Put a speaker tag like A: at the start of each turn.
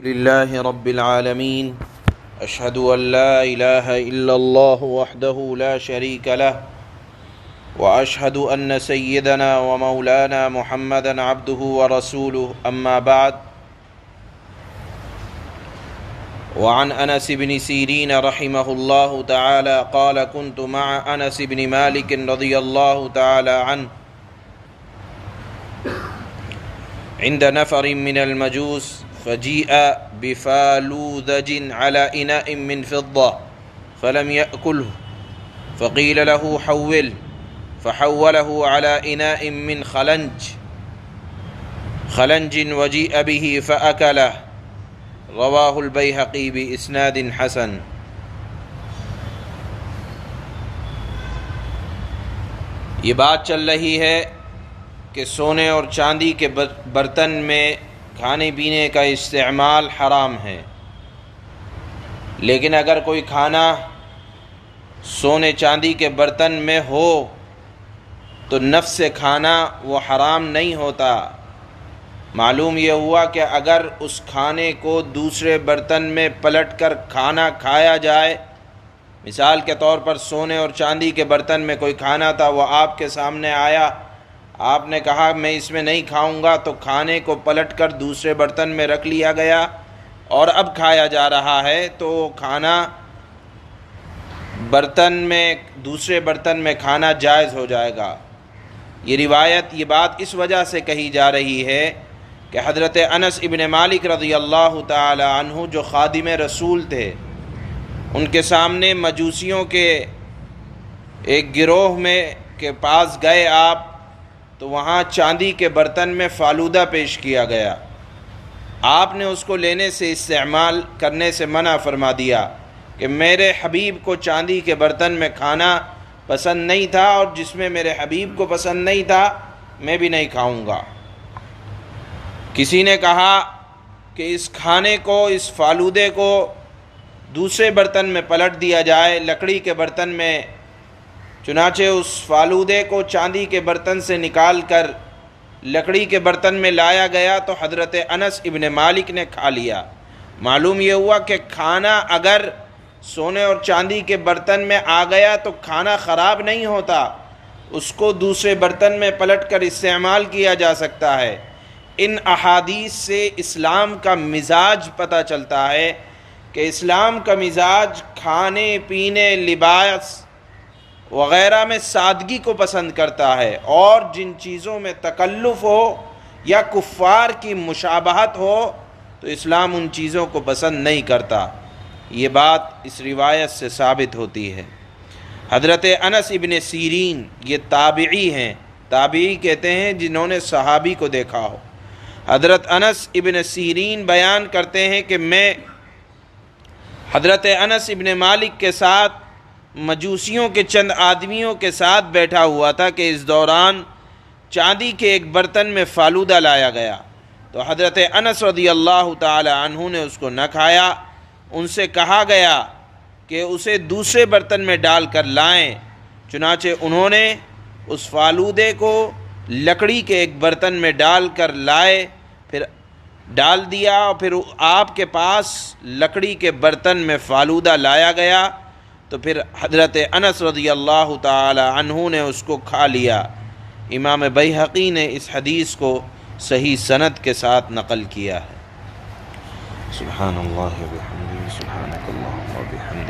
A: لله رب العالمين أشهد أن لا إله إلا الله وحده لا شريك له وأشهد أن سيدنا ومولانا محمدا عبده ورسوله أما بعد وعن أنس بن سيرين رحمه الله تعالى قال كنت مع أنس بن مالك رضي الله تعالى عنه عند نفر من المجوس فجيء بفالوذج على إناء من فضة فلم يأكله فقيل له حول فحوله على إناء من خلنج وجيء به فأكله رواہ البیہقی بإسناد حسن۔ یہ بات چل رہی ہے کہ سونے اور چاندی کے برتن میں کھانے پینے کا استعمال حرام ہے، لیکن اگر کوئی کھانا سونے چاندی کے برتن میں ہو تو نفس کھانا وہ حرام نہیں ہوتا۔ معلوم یہ ہوا کہ اگر اس کھانے کو دوسرے برتن میں پلٹ کر کھانا کھایا جائے، مثال کے طور پر سونے اور چاندی کے برتن میں کوئی کھانا تھا، وہ آپ کے سامنے آیا، آپ نے کہا میں اس میں نہیں کھاؤں گا، تو کھانے کو پلٹ کر دوسرے برتن میں رکھ لیا گیا اور اب کھایا جا رہا ہے، تو کھانا دوسرے برتن میں کھانا جائز ہو جائے گا۔ یہ بات اس وجہ سے کہی جا رہی ہے کہ حضرت انس ابن مالک رضی اللہ تعالی عنہ جو خادم رسول تھے، ان کے سامنے مجوسیوں کے ایک گروہ کے پاس گئے آپ، تو وہاں چاندی کے برتن میں فالودہ پیش کیا گیا۔ آپ نے اس کو لینے سے، استعمال کرنے سے منع فرما دیا کہ میرے حبیب کو چاندی کے برتن میں کھانا پسند نہیں تھا، اور جس میں میرے حبیب کو پسند نہیں تھا میں بھی نہیں کھاؤں گا۔ کسی نے کہا کہ اس کھانے کو، اس فالودے کو دوسرے برتن میں پلٹ دیا جائے، لکڑی کے برتن میں۔ چنانچہ اس فالودے کو چاندی کے برتن سے نکال کر لکڑی کے برتن میں لایا گیا، تو حضرت انس ابن مالک نے کھا لیا۔ معلوم یہ ہوا کہ کھانا اگر سونے اور چاندی کے برتن میں آ گیا تو کھانا خراب نہیں ہوتا، اس کو دوسرے برتن میں پلٹ کر استعمال کیا جا سکتا ہے۔ ان احادیث سے اسلام کا مزاج پتہ چلتا ہے کہ اسلام کا مزاج کھانے پینے، لباس وغیرہ میں سادگی کو پسند کرتا ہے، اور جن چیزوں میں تکلف ہو یا کفار کی مشابہت ہو تو اسلام ان چیزوں کو پسند نہیں کرتا۔ یہ بات اس روایت سے ثابت ہوتی ہے۔ حضرت انس ابن سیرین یہ تابعی ہیں، تابعی کہتے ہیں جنہوں نے صحابی کو دیکھا ہو۔ حضرت انس ابن سیرین بیان کرتے ہیں کہ میں حضرت انس ابن مالک کے ساتھ مجوسیوں کے چند آدمیوں کے ساتھ بیٹھا ہوا تھا کہ اس دوران چاندی کے ایک برتن میں فالودہ لایا گیا، تو حضرت انس رضی اللہ تعالی عنہ نے اس کو نہ کھایا۔ ان سے کہا گیا کہ اسے دوسرے برتن میں ڈال کر لائیں، چنانچہ انہوں نے اس فالودے کو لکڑی کے ایک برتن میں ڈال کر لائے، پھر ڈال دیا، اور پھر آپ کے پاس لکڑی کے برتن میں فالودہ لایا گیا، تو پھر حضرت انس رضی اللہ تعالی عنہ نے اس کو کھا لیا۔ امام بیہقی نے اس حدیث کو صحیح سند کے ساتھ نقل کیا ہے۔ سبحان اللہ و بحمدہ، سبحانک اللہم و بحمدک۔